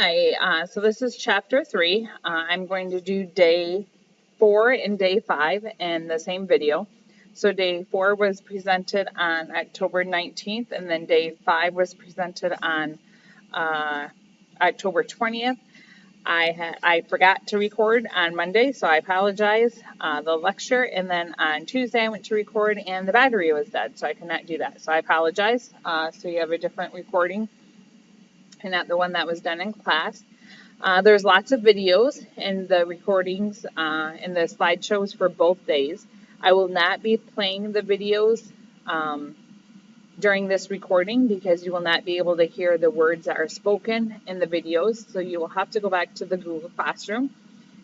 Hi, so this is chapter 3. I'm going to do day 4 and day 5 in the same video. So day 4 was presented on October 19th, and then day 5 was presented on October 20th. I forgot to record on Monday, so I apologize, the lecture, and then on Tuesday I went to record and the battery was dead, so I could not do that. So I apologize. So you have a different recording and not the one that was done in class. There's lots of videos in the recordings and the slideshows for both days. I will not be playing the videos during this recording because you will not be able to hear the words that are spoken in the videos. So you will have to go back to the Google Classroom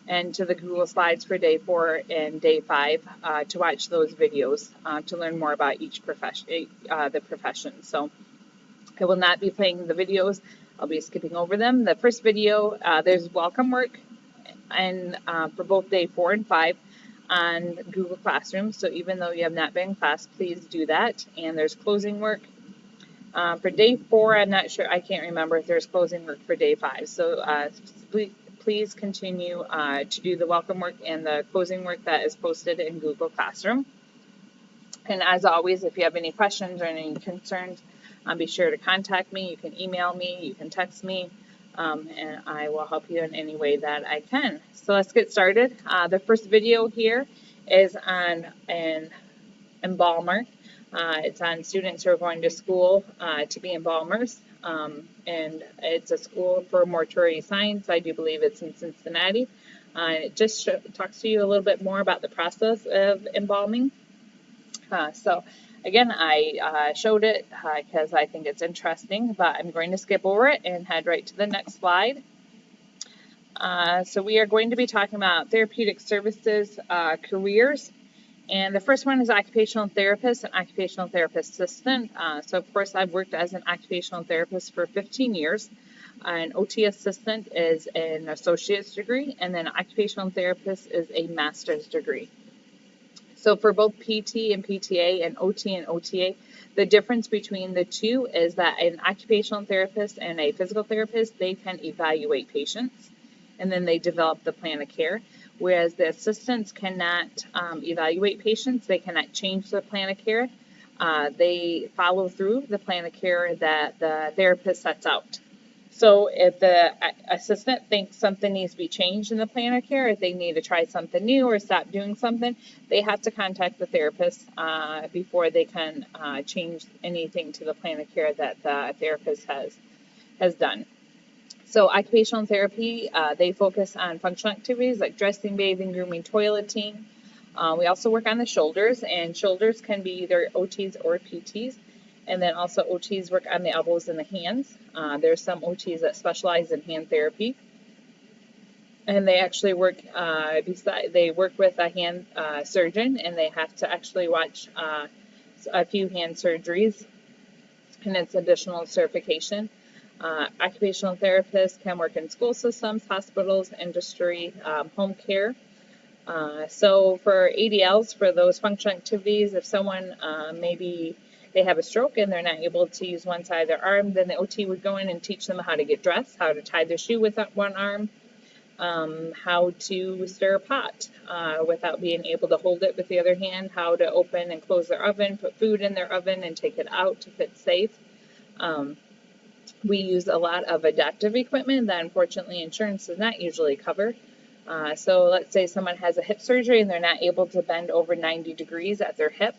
and to the Google Slides for day 4 and day 5 to watch those videos to learn more about each profession, the profession. So I will not be playing the videos. I'll be skipping over them. The first video, there's welcome work and for both day 4 and 5 on Google Classroom. So even though you have not been in class, please do that. And there's closing work. For day 4, I'm not sure, I can't remember if there's closing work for day 5. So please continue to do the welcome work and the closing work that is posted in Google Classroom. And as always, if you have any questions or any concerns, be sure to contact me. You can email me, you can text me, and I will help you in any way that I can. So let's get started. The first video here is on an embalmer. It's on students who are going to school to be embalmers, and it's a school for mortuary science. I do believe it's in Cincinnati. It just talks to you a little bit more about the process of embalming. So again, I showed it because I think it's interesting, but I'm going to skip over it and head right to the next slide. So we are going to be talking about therapeutic services careers. And the first one is occupational therapist and occupational therapist assistant. So of course, I've worked as an occupational therapist for 15 years. An OT assistant is an associate's degree, and then an occupational therapist is a master's degree. So for both PT and PTA and OT and OTA, the difference between the two is that an occupational therapist and a physical therapist, they can evaluate patients and then they develop the plan of care, whereas the assistants cannot evaluate patients. They cannot change the plan of care. They follow through the plan of care that the therapist sets out. So if the assistant thinks something needs to be changed in the plan of care, if they need to try something new or stop doing something, they have to contact the therapist before they can change anything to the plan of care that the therapist has done. So occupational therapy, they focus on functional activities like dressing, bathing, grooming, toileting. We also work on the shoulders, and shoulders can be either OTs or PTs. And then also OTs work on the elbows and the hands. There's some OTs that specialize in hand therapy. And they actually work they work with a hand surgeon, and they have to actually watch a few hand surgeries, and it's additional certification. Occupational therapists can work in school systems, hospitals, industry, home care. So for ADLs, for those functional activities, if someone maybe they have a stroke and they're not able to use one side of their arm, then the OT would go in and teach them how to get dressed, how to tie their shoe with one arm, how to stir a pot without being able to hold it with the other hand, how to open and close their oven, put food in their oven and take it out if it's safe. We use a lot of adaptive equipment that unfortunately insurance does not usually cover. So let's say someone has a hip surgery and they're not able to bend over 90 degrees at their hip.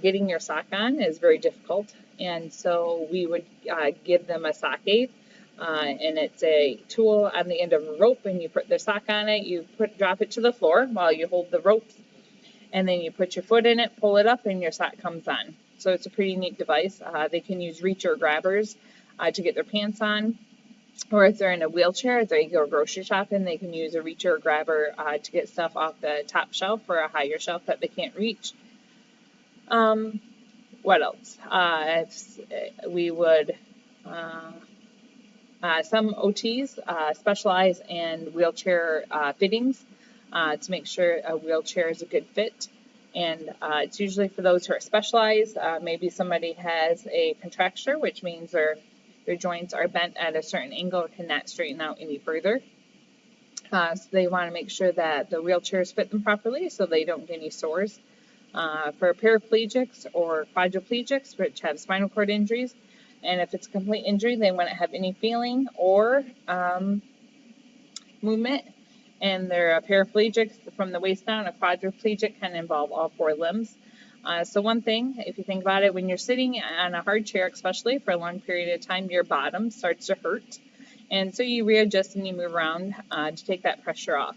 Getting your sock on is very difficult, and so we would give them a sock aid, and it's a tool on the end of a rope, and you put the sock on it, you drop it to the floor while you hold the ropes, and then you put your foot in it, pull it up, and your sock comes on. So it's a pretty neat device. They can use reacher grabbers to get their pants on, or if they're in a wheelchair, if they go grocery shopping, they can use a reacher grabber to get stuff off the top shelf or a higher shelf that they can't reach. What else? We would, some OTs specialize in wheelchair fittings to make sure a wheelchair is a good fit. And it's usually for those who are specialized. Maybe somebody has a contracture, which means they're their joints are bent at a certain angle and cannot straighten out any further. So they want to make sure that the wheelchairs fit them properly so they don't get any sores. For paraplegics or quadriplegics, which have spinal cord injuries, and if it's a complete injury, they wouldn't have any feeling or movement. And they're a paraplegic from the waist down. A quadriplegic can involve all four limbs. So one thing, if you think about it, when you're sitting on a hard chair, especially for a long period of time, your bottom starts to hurt. And so you readjust and you move around to take that pressure off.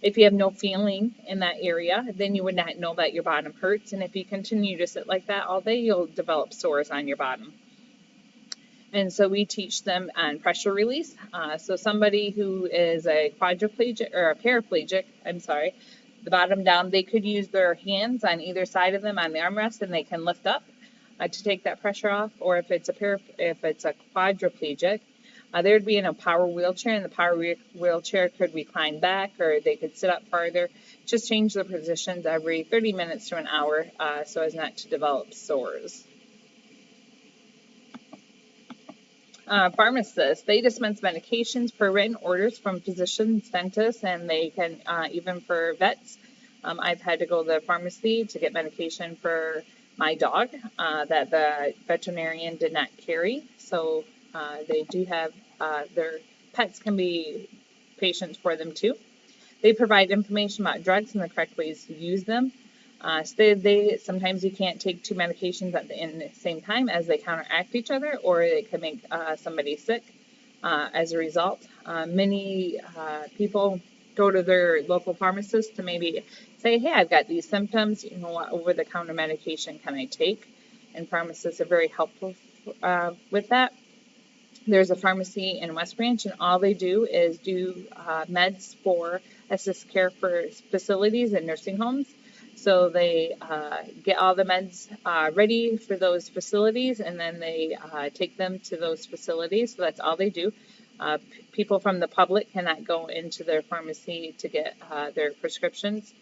If you have no feeling in that area, then you would not know that your bottom hurts. And if you continue to sit like that all day, you'll develop sores on your bottom. And so we teach them on pressure release. So somebody who is a quadriplegic or a paraplegic, the bottom down, they could use their hands on either side of them on the armrest, and they can lift up to take that pressure off. Or if it's a quadriplegic, they would be in a power wheelchair, and the power wheelchair could recline back, or they could sit up farther. Just change the positions every 30 minutes to an hour so as not to develop sores. Pharmacists, they dispense medications per written orders from physicians, dentists, and they can, even for vets. I've had to go to the pharmacy to get medication for my dog that the veterinarian did not carry. So they do have, their pets can be patients for them too. They provide information about drugs and the correct ways to use them. Sometimes you can't take two medications at the same time as they counteract each other, or it can make somebody sick as a result. Many people go to their local pharmacist to maybe say, hey, I've got these symptoms, what over-the-counter medication can I take? And pharmacists are very helpful with that. There's a pharmacy in West Branch, and all they do is do meds for assist care for facilities and nursing homes. So they get all the meds ready for those facilities, and then they take them to those facilities. So that's all they do. People from the public cannot go into their pharmacy to get their prescriptions.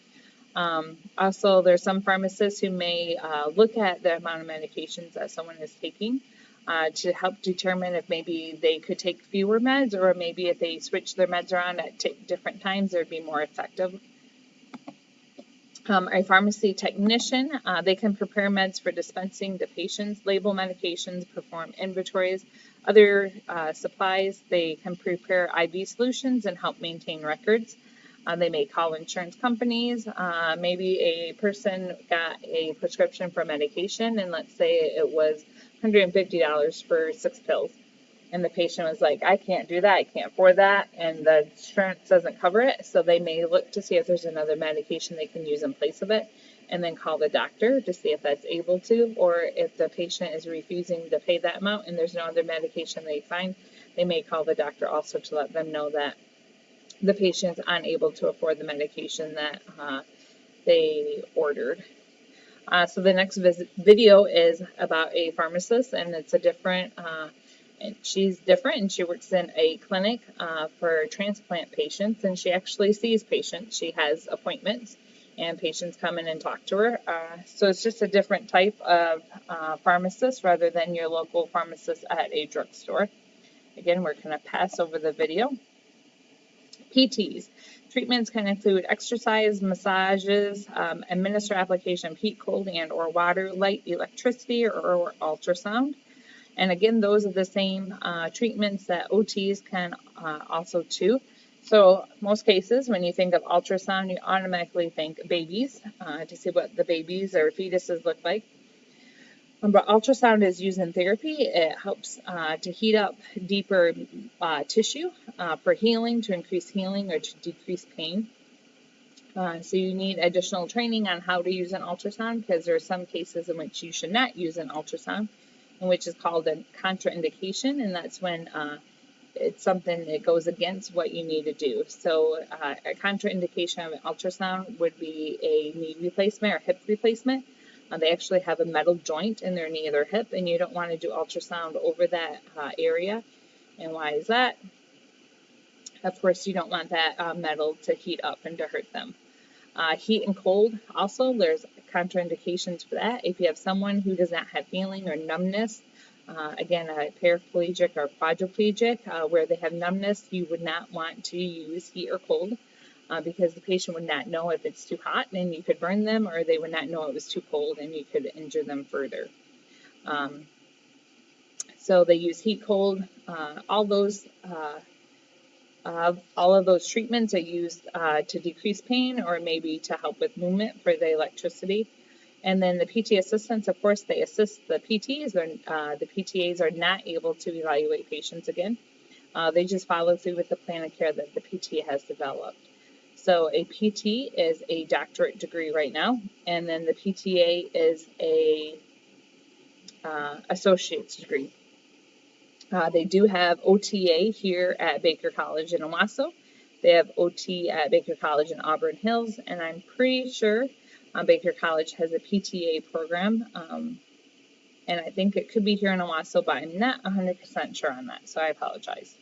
Also, there's some pharmacists who may look at the amount of medications that someone is taking to help determine if maybe they could take fewer meds, or maybe if they switch their meds around at different times, it would be more effective. A pharmacy technician, they can prepare meds for dispensing to patients, label medications, perform inventories, other supplies. They can prepare IV solutions and help maintain records. They may call insurance companies. Maybe a person got a prescription for medication, and let's say it was $150 for 6 pills. And the patient was like, I can't do that, I can't afford that, and the insurance doesn't cover it. So they may look to see if there's another medication they can use in place of it, and then call the doctor to see if that's able to, or if the patient is refusing to pay that amount and there's no other medication they find, they may call the doctor also to let them know that the patient is unable to afford the medication that they ordered. So the next video is about a pharmacist, and it's a different and she's different, and she works in a clinic for transplant patients, and she actually sees patients. She has appointments, and patients come in and talk to her. So it's just a different type of pharmacist rather than your local pharmacist at a drugstore. Again, we're going to pass over the video. PTs. Treatments can include exercise, massages, administer application of heat, cold, and or water, light, electricity, or ultrasound. And again, those are the same treatments that OTs can also too. So most cases, when you think of ultrasound, you automatically think babies to see what the babies or fetuses look like. But ultrasound is used in therapy. It helps to heat up deeper tissue for healing, to increase healing or to decrease pain. So you need additional training on how to use an ultrasound, because there are some cases in which you should not use an ultrasound, which is called a contraindication, and that's when it's something that goes against what you need to do. So a contraindication of an ultrasound would be a knee replacement or hip replacement. They actually have a metal joint in their knee or their hip, and you don't want to do ultrasound over that area. And why is that? Of course, you don't want that metal to heat up and to hurt them. Heat and cold, also, there's contraindications for that. If you have someone who does not have healing or numbness Again, a paraplegic or quadriplegic, where they have numbness, you would not want to use heat or cold because the patient would not know if it's too hot and you could burn them, or they would not know it was too cold and you could injure them further. So they use heat, cold, all of those treatments are used to decrease pain or maybe to help with movement for the electricity. And then the PT assistants, of course, they assist the PTs. The PTAs are not able to evaluate patients again. They just follow through with the plan of care that the PT has developed. So a PT is a doctorate degree right now, and then the PTA is a associate's degree. They do have OTA here at Baker College in Owasso. They have OT at Baker College in Auburn Hills, and I'm pretty sure Baker College has a PTA program, and I think it could be here in Owasso, but I'm not 100% sure on that, so I apologize.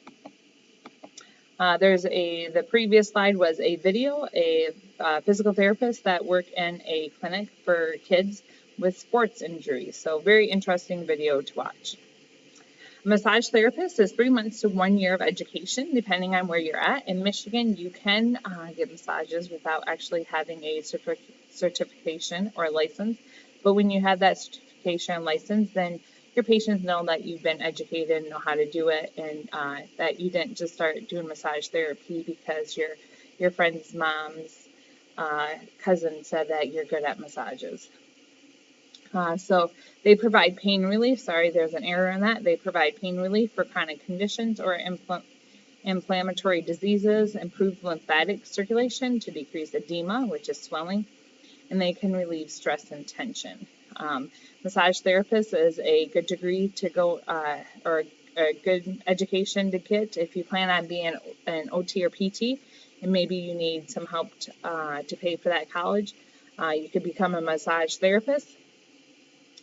The previous slide was a video, a physical therapist that worked in a clinic for kids with sports injuries, so very interesting video to watch. A massage therapist is 3 months to 1 year of education, depending on where you're at. In Michigan, you can get massages without actually having a certification or a license. But when you have that certification and license, then your patients know that you've been educated and know how to do it, and that you didn't just start doing massage therapy because your friend's mom's cousin said that you're good at massages. So they provide pain relief. Sorry, there's an error in that. They provide pain relief for chronic conditions or inflammatory diseases, improve lymphatic circulation to decrease edema, which is swelling, and they can relieve stress and tension. Massage therapist is a good degree to go, or a good education to get if you plan on being an OT or PT, and maybe you need some help to pay for that college. You could become a massage therapist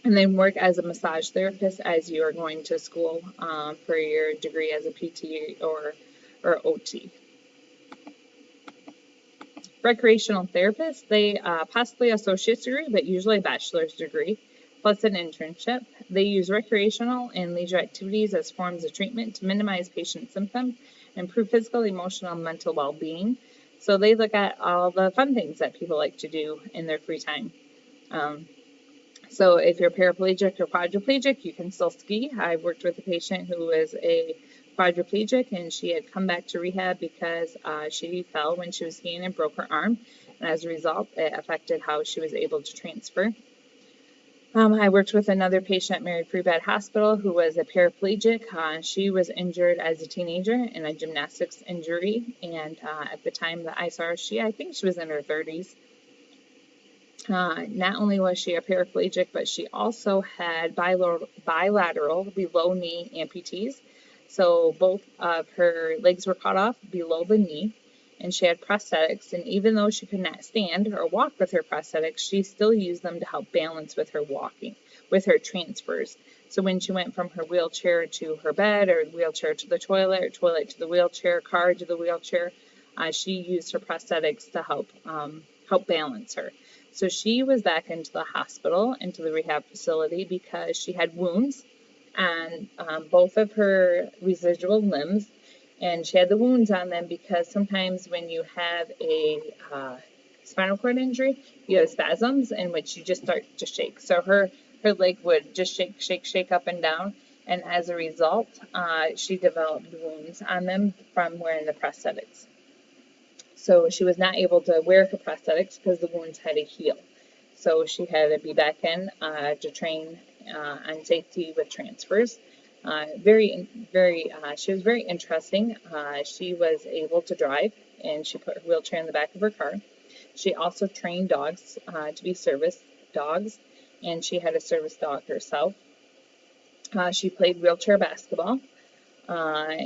and then work as a massage therapist as you are going to school for your degree as a PT or OT. Recreational therapists, they possibly associate's degree, but usually a bachelor's degree, plus an internship. They use recreational and leisure activities as forms of treatment to minimize patient symptoms and improve physical, emotional, and mental well-being. So they look at all the fun things that people like to do in their free time. So if you're paraplegic or quadriplegic, you can still ski. I worked with a patient who was a quadriplegic, and she had come back to rehab because she fell when she was skiing and broke her arm. And as a result, it affected how she was able to transfer. I worked with another patient at Mary Free Bed Hospital who was a paraplegic. She was injured as a teenager in a gymnastics injury, and at the time that I saw her, I think she was in her 30s. Not only was she a paraplegic, but she also had bilateral below knee amputees. So both of her legs were cut off below the knee, and she had prosthetics. And even though she could not stand or walk with her prosthetics, she still used them to help balance with her walking, with her transfers. So when she went from her wheelchair to her bed, or wheelchair to the toilet, or toilet to the wheelchair, car to the wheelchair, she used her prosthetics to help balance her. So she was back into the hospital, into the rehab facility, because she had wounds on both of her residual limbs, and she had the wounds on them because sometimes when you have a spinal cord injury, you have spasms in which you just start to shake. So her leg would just shake up and down, and as a result, she developed wounds on them from wearing the prosthetics. So she was not able to wear her prosthetics because the wounds had to heal. So she had to be back in to train on safety with transfers. She was very interesting. She was able to drive, and she put her wheelchair in the back of her car. She also trained dogs to be service dogs, and she had a service dog herself. She played wheelchair basketball.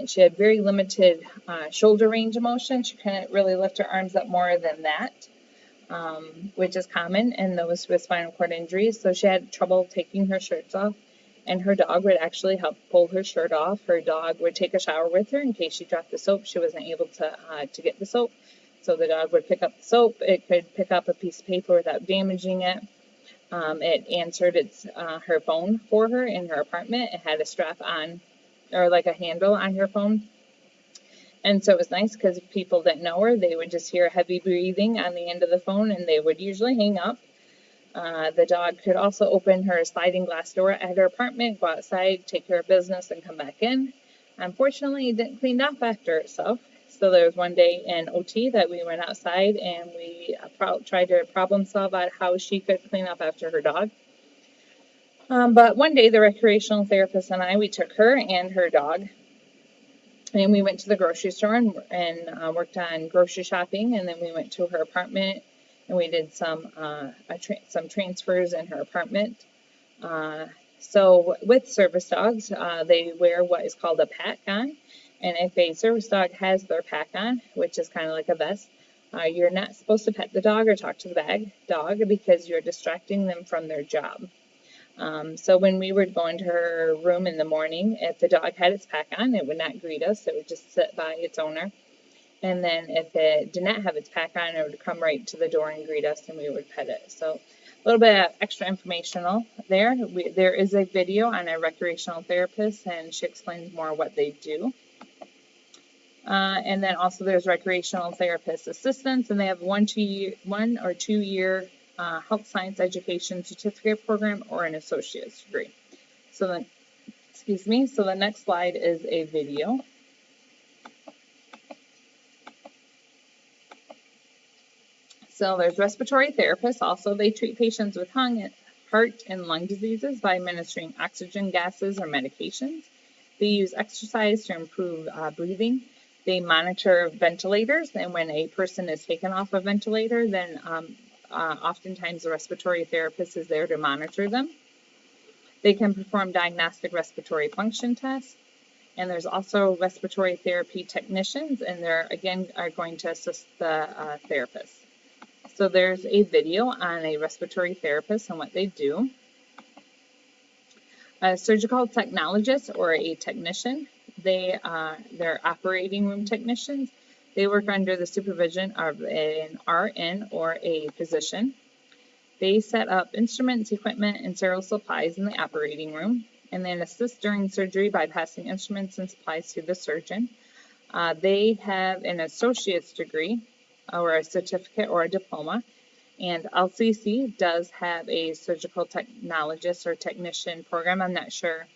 She had very limited shoulder range of motion. She couldn't really lift her arms up more than that, which is common in those with spinal cord injuries. So she had trouble taking her shirts off, and her dog would actually help pull her shirt off. Her dog would take a shower with her in case she dropped the soap. She wasn't able to get the soap, so the dog would pick up the soap. It could pick up a piece of paper without damaging it. It answered her phone for her in her apartment. It had a strap on, or like a handle on her phone. And so it was nice because if people didn't know her, they would just hear heavy breathing on the end of the phone and they would usually hang up. The dog could also open her sliding glass door at her apartment, go outside, take care of business, and come back in. Unfortunately, it didn't clean up after itself. So there was one day in OT that we went outside and we tried to problem solve out how she could clean up after her dog. But one day, the recreational therapist and we took her and her dog, and we went to the grocery store and worked on grocery shopping, and then we went to her apartment and we did some transfers in her apartment. So with service dogs, they wear what is called a pack on, and if a service dog has their pack on, which is kind of like a vest, you're not supposed to pet the dog or talk to the dog because you're distracting them from their job. So when we would go into her room in the morning, if the dog had its pack on, it would not greet us. It would just sit by its owner. And then if it did not have its pack on, it would come right to the door and greet us, and we would pet it. So a little bit of extra informational there. There is a video on a recreational therapist, and she explains more what they do. And then also there's recreational therapist assistants, and they have 1 or 2 year health science education certificate program or an associate's degree. So the next slide is a video. So there's respiratory therapists. Also, they treat patients with heart and lung diseases by administering oxygen gases or medications. They use exercise to improve breathing. They monitor ventilators, and when a person is taken off a ventilator, then oftentimes the respiratory therapist is there to monitor them. They can perform diagnostic respiratory function tests. And there's also respiratory therapy technicians, and they're, again, are going to assist the therapist. So there's a video on a respiratory therapist and what they do. A surgical technologist or a technician, they're operating room technicians. They work under the supervision of an RN or a physician. They set up instruments, equipment, and sterile supplies in the operating room, and then assist during surgery by passing instruments and supplies to the surgeon. They have an associate's degree or a certificate or a diploma, and LCC does have a surgical technologist or technician program. I'm not sure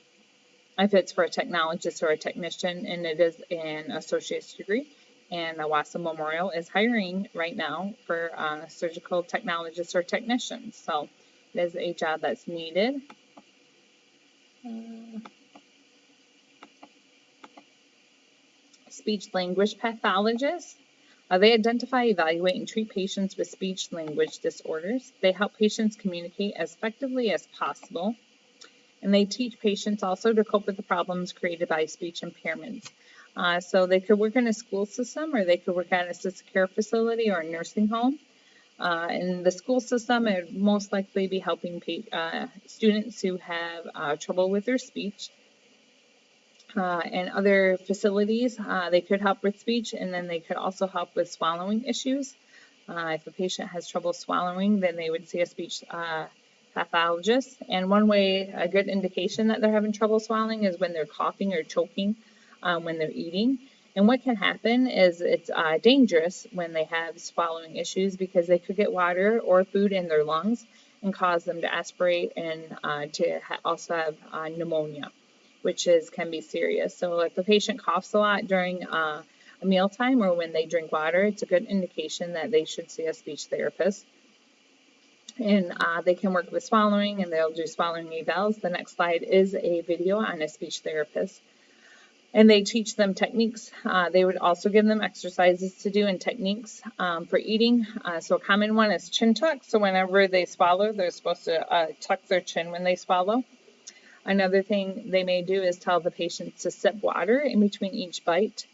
if it's for a technologist or a technician, and it is an associate's degree. And Awassa Memorial is hiring right now for surgical technologists or technicians. So it is a job that's needed. Speech-language pathologists. They identify, evaluate, and treat patients with speech-language disorders. They help patients communicate as effectively as possible. And they teach patients also to cope with the problems created by speech impairments. So they could work in a school system, or they could work at an assisted care facility or a nursing home. In the school system, it would most likely be helping students who have trouble with their speech. And other facilities, they could help with speech, and then they could also help with swallowing issues. If a patient has trouble swallowing, then they would see a speech pathologist. And one way, a good indication that they're having trouble swallowing is when they're coughing or choking when they're eating. And what can happen is it's dangerous when they have swallowing issues because they could get water or food in their lungs and cause them to aspirate and to also have pneumonia, which can be serious. So if the patient coughs a lot during a mealtime or when they drink water, it's a good indication that they should see a speech therapist. And they can work with swallowing, and they'll do swallowing evals. The next slide is a video on a speech therapist. And they teach them techniques. They would also give them exercises to do and techniques for eating. So a common one is chin tuck. So whenever they swallow, they're supposed to tuck their chin when they swallow. Another thing they may do is tell the patient to sip water in between each bite.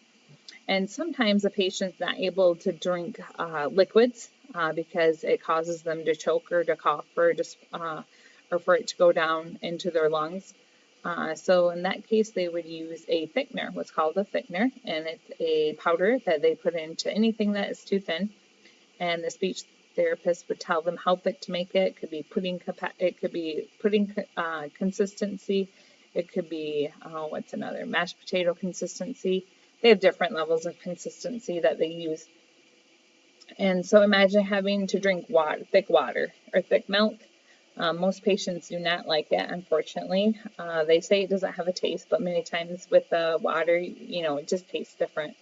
And sometimes the patient's not able to drink liquids because it causes them to choke or to cough or for it to go down into their lungs. So in that case, they would use a thickener, what's called a thickener, and it's a powder that they put into anything that is too thin. And the speech therapist would tell them how thick to make it. It could be pudding consistency. It could be what's another, mashed potato consistency. They have different levels of consistency that they use. And so imagine having to drink thick water or thick milk. Most patients do not like it, unfortunately. They say it doesn't have a taste, but many times with the water, it just tastes different.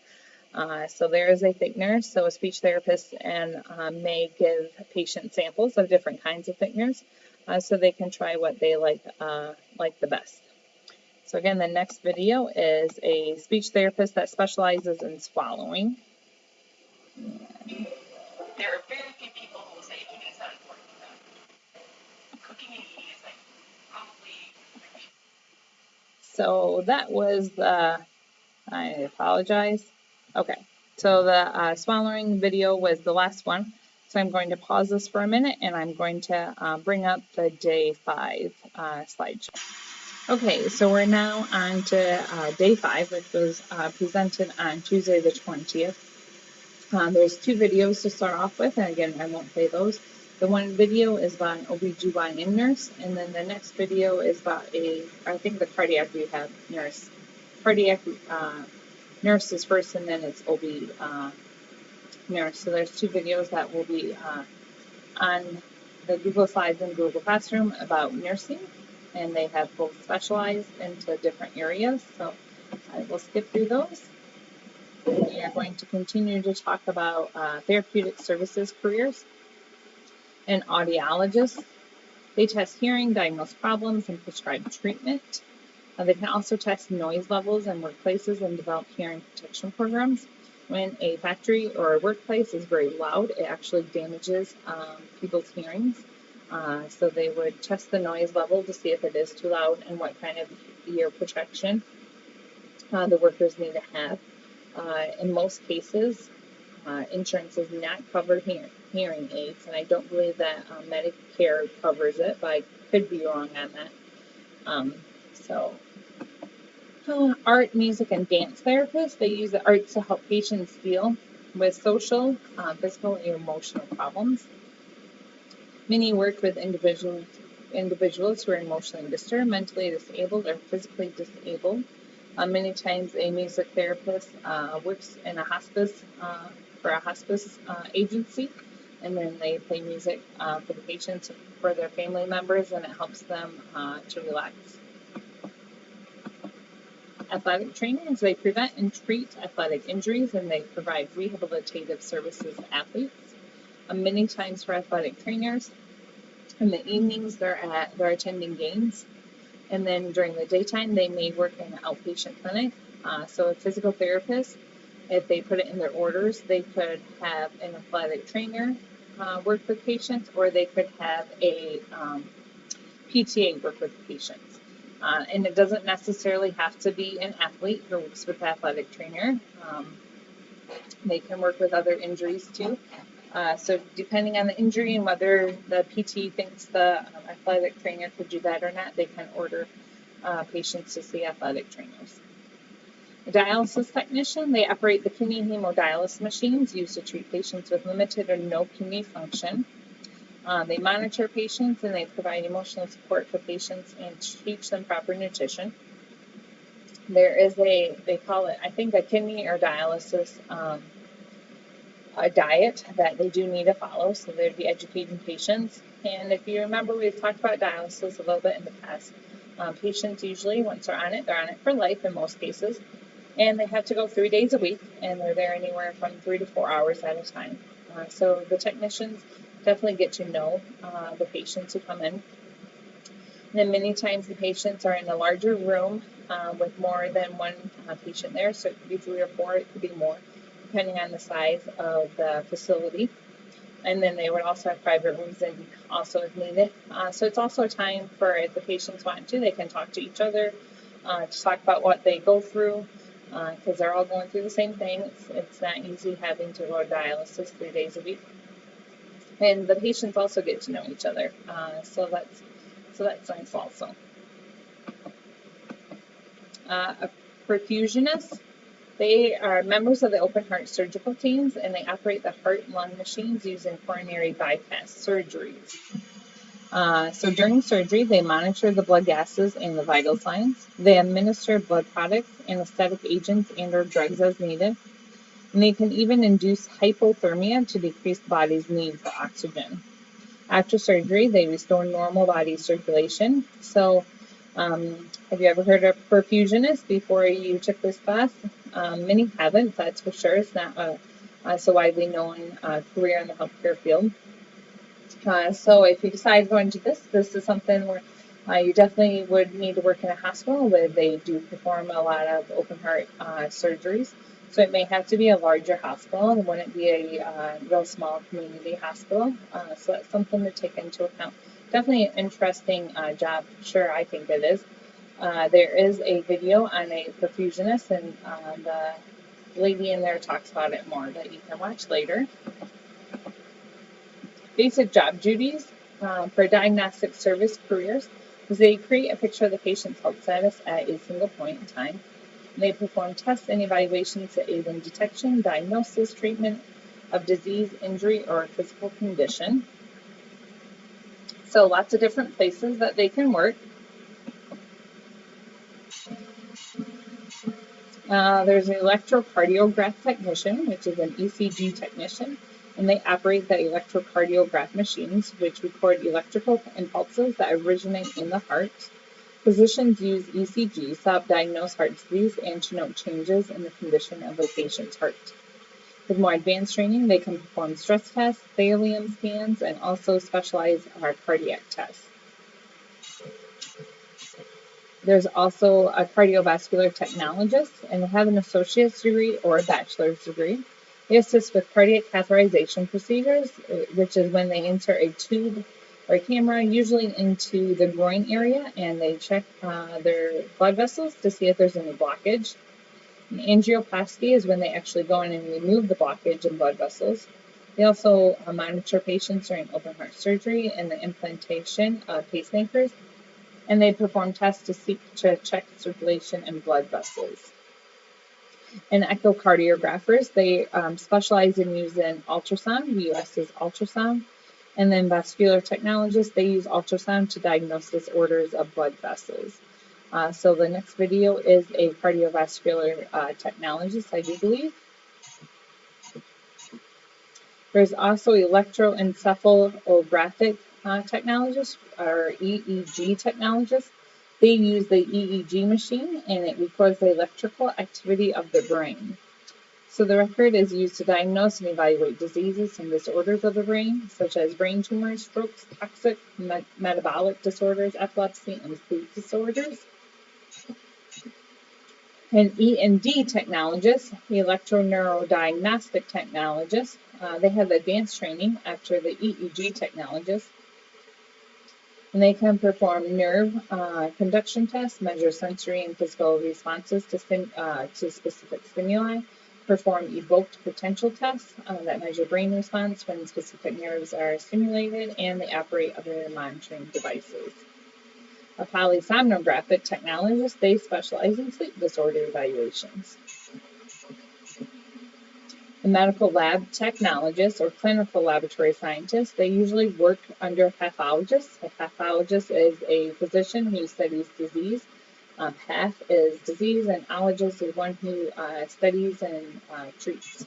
So there is a thickener. So a speech therapist may give patient samples of different kinds of thickeners so they can try what they like the best. So again, the next video is a speech therapist that specializes in swallowing. There are very few people who will say eating is not important to them. Cooking and eating is like probably. So that was I apologize. Okay, so the swallowing video was the last one. So I'm going to pause this for a minute and I'm going to bring up the day 5 slideshow. Okay, so we're now on to day 5, which was presented on Tuesday the 20th. There's 2 videos to start off with, and again, I won't play those. The one video is by an OB/GYN nurse, and then the next video is about I think the cardiac rehab nurse. Cardiac nurse is first, and then it's OB nurse. So there's 2 videos that will be on the Google Slides and Google Classroom about nursing, and they have both specialized into different areas. So I will skip through those. We are going to continue to talk about therapeutic services careers and audiologists. They test hearing, diagnose problems, and prescribe treatment. They can also test noise levels in workplaces and develop hearing protection programs. When a factory or a workplace is very loud, it actually damages people's hearings. So they would test the noise level to see if it is too loud and what kind of ear protection the workers need to have. In most cases, insurance does not cover hearing aids, and I don't believe that Medicare covers it, but I could be wrong on that. Art, music, and dance therapists, they use the arts to help patients deal with social, physical, and emotional problems. Many work with individuals who are emotionally disturbed, mentally disabled, or physically disabled. Many times a music therapist works in a hospice for a hospice agency, and then they play music for the patients, for their family members, and it helps them to relax. Athletic trainers, they prevent and treat athletic injuries, and they provide rehabilitative services to athletes. Many times for athletic trainers, in the evenings they're attending games. And then during the daytime, they may work in an outpatient clinic. So a physical therapist, if they put it in their orders, they could have an athletic trainer work with patients, or they could have a PTA work with patients. And it doesn't necessarily have to be an athlete who works with the athletic trainer. They can work with other injuries too. So depending on the injury and whether the PT thinks the athletic trainer could do that or not, they can order patients to see athletic trainers. A dialysis technician, they operate the kidney hemodialysis machines used to treat patients with limited or no kidney function. They monitor patients and they provide emotional support for patients and teach them proper nutrition. There is they call it, I think, a kidney or dialysis a diet that they do need to follow, so they'd be educating patients. And if you remember, we've talked about dialysis a little bit in the past. Patients usually, once they're on it for life in most cases, and they have to go 3 days a week, and they're there anywhere from 3 to 4 hours at a time. So the technicians definitely get to know the patients who come in. And then many times the patients are in a larger room with more than one patient there, so it could be 3 or 4, it could be more, depending on the size of the facility. And then they would also have private rooms and also if needed. So it's also a time for, if the patients want to, they can talk to each other, to talk about what they go through, because they're all going through the same thing. It's not easy having to go to dialysis 3 days a week. And the patients also get to know each other. So that's nice also. A perfusionist. They are members of the open heart surgical teams, and they operate the heart and lung machines used in coronary bypass surgeries. So during surgery, they monitor the blood gases and the vital signs. They administer blood products, anesthetic agents, and/or drugs as needed. And they can even induce hypothermia to decrease the body's need for oxygen. After surgery, they restore normal body circulation. So, have you ever heard of perfusionist before you took this class? Many haven't, that's for sure. It's not a so widely known career in the healthcare field. So if you decide to go into this is something where you definitely would need to work in a hospital where they do perform a lot of open heart surgeries. So it may have to be a larger hospital. It wouldn't be a real small community hospital. So that's something to take into account. Definitely an interesting job. Sure, I think it is. There is a video on a perfusionist, and the lady in there talks about it more that you can watch later. Basic job duties for diagnostic service careers is they create a picture of the patient's health status at a single point in time. They perform tests and evaluations to aid in detection, diagnosis, treatment of disease, injury, or physical condition. So lots of different places that they can work. There's an electrocardiograph technician, which is an ECG technician, and they operate the electrocardiograph machines, which record electrical impulses that originate in the heart. Physicians use ECGs to help diagnose heart disease and to note changes in the condition of a patient's heart. With more advanced training, they can perform stress tests, thallium scans, and also specialized cardiac tests. There's also a cardiovascular technologist, and they have an associate's degree or a bachelor's degree. They assist with cardiac catheterization procedures, which is when they insert a tube or a camera, usually into the groin area, and they check their blood vessels to see if there's any blockage. And angioplasty is when they actually go in and remove the blockage in blood vessels. They also monitor patients during open heart surgery and the implantation of pacemakers, and they perform tests to check circulation and blood vessels. And echocardiographers, they specialize in using ultrasound. We use ultrasound. And then vascular technologists, they use ultrasound to diagnose disorders of blood vessels. So the next video is a cardiovascular technologist, I do believe. There's also electroencephalographic technologists, or EEG technologists. They use the EEG machine, and it records the electrical activity of the brain. So the record is used to diagnose and evaluate diseases and disorders of the brain, such as brain tumors, strokes, toxic metabolic disorders, epilepsy, and sleep disorders. An E&D technologist, electroneurodiagnostic technologist, they have advanced training after the EEG technologist, and they can perform nerve conduction tests, measure sensory and physical responses to specific stimuli, perform evoked potential tests that measure brain response when specific nerves are stimulated, and they operate other monitoring devices. A polysomnographic technologist, they specialize in sleep disorder evaluations. The medical lab technologist or clinical laboratory scientist, they usually work under a pathologist. A pathologist is a physician who studies disease. Path is disease, and ologist is one who studies and treats.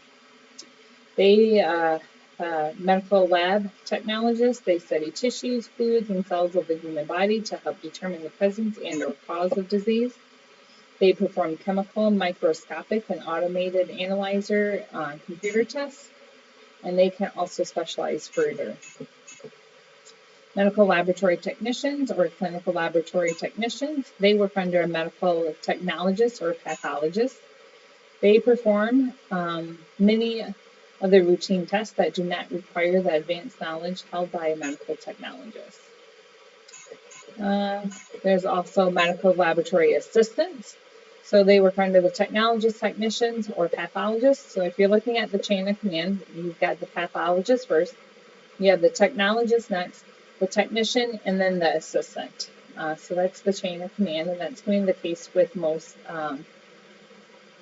Medical lab technologists, they study tissues, fluids, and cells of the human body to help determine the presence and or cause of disease. They perform chemical, microscopic, and automated analyzer computer tests, and they can also specialize further. Medical laboratory technicians or clinical laboratory technicians, they work under a medical technologist or pathologist. They perform many of the routine tests that do not require the advanced knowledge held by a medical technologist. There's also medical laboratory assistants. So they work under the technologist, technicians, or pathologists. So if you're looking at the chain of command, you've got the pathologist first, you have the technologist next, the technician, and then the assistant. So that's the chain of command, and that's going to be the case with most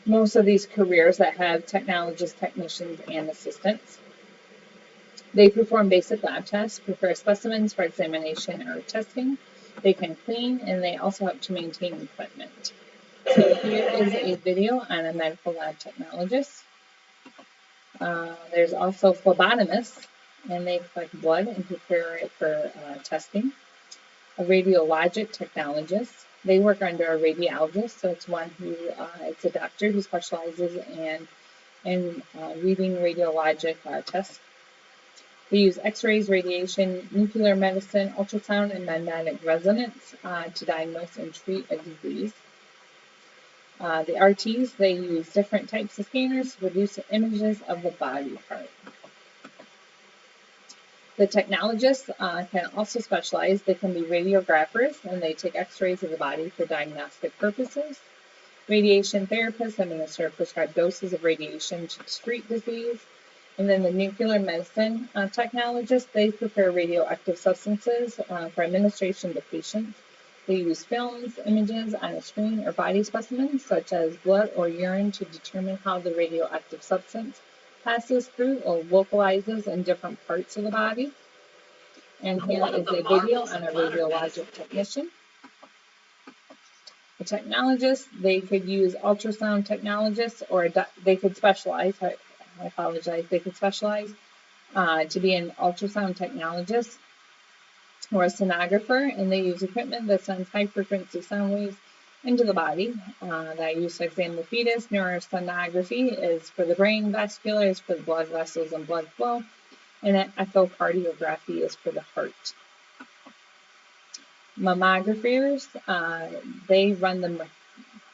most of these careers that have technologists, technicians, and assistants. They perform basic lab tests, prepare specimens for examination or testing. They can clean, and they also help to maintain equipment. So here is a video on a medical lab technologist. There's also phlebotomists, and they collect blood and prepare it for testing. A radiologic technologist. They work under a radiologist, so it's one who it's a doctor who specializes in reading radiologic tests. They use X-rays, radiation, nuclear medicine, ultrasound, and magnetic resonance to diagnose and treat a disease. The RTs, they use different types of scanners to produce images of the body part. The technologists can also specialize. They can be radiographers, and they take X-rays of the body for diagnostic purposes. Radiation therapists administer prescribed doses of radiation to treat disease. And then the nuclear medicine technologists, they prepare radioactive substances for administration to patients. They use films, images on a screen, or body specimens, such as blood or urine, to determine how the radioactive substance passes through or localizes in different parts of the body. And here is a video on a radiologic technician. A technologist, they could use ultrasound technologists, or they could specialize, I apologize, they could specialize to be an ultrasound technologist or a sonographer, and they use equipment that sends high-frequency sound waves into the body that are used to examine the fetus. Neurosonography is for the brain, vascular is for the blood vessels and blood flow, and echocardiography is for the heart. Mammographers, they run the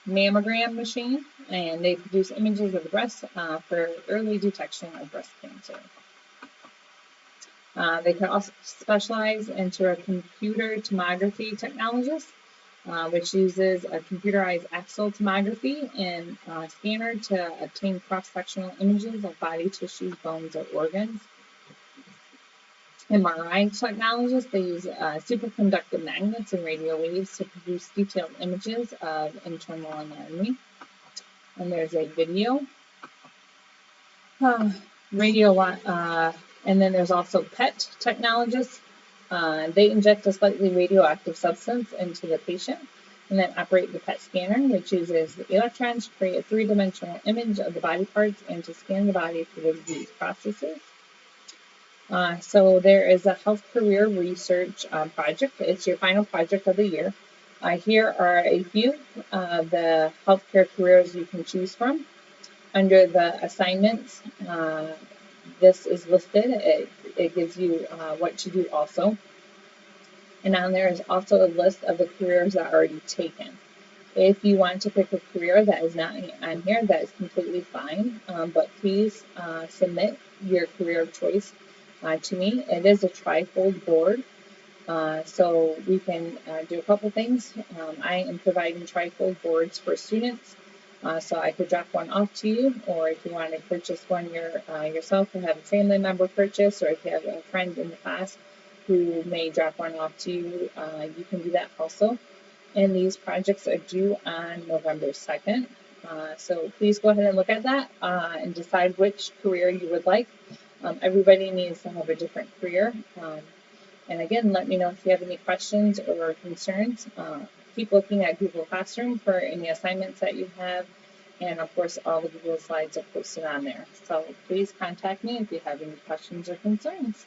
mammogram machine, and they produce images of the breast for early detection of breast cancer. They can also specialize into a computer tomography technologist, which uses a computerized axial tomography and scanner to obtain cross-sectional images of body tissues, bones, or organs. MRI technologists, they use superconductive magnets and radio waves to produce detailed images of internal anatomy. And there's a video. And then there's also PET technologists. They inject a slightly radioactive substance into the patient and then operate the PET scanner, which uses the electrons to create a three-dimensional image of the body parts and to scan the body for the disease processes. So there is a health career research project. It's your final project of the year. Here are a few of the healthcare careers you can choose from. Under the assignments, this is listed. It gives you what to do also. And on there is also a list of the careers that are already taken. If you want to pick a career that is not on here, that is completely fine. But please submit your career of choice to me. It is a trifold board, so we can do a couple things. I am providing trifold boards for students, so I could drop one off to you, or if you want to purchase one yourself and have a family member purchase, or if you have a friend in the class who may drop one off to you, you can do that also. And these projects are due on November 2nd. So please go ahead and look at that and decide which career you would like. Everybody needs to have a different career. And again, let me know if you have any questions or concerns. Keep looking at Google Classroom for any assignments that you have. And of course, all the Google slides are posted on there. So please contact me if you have any questions or concerns.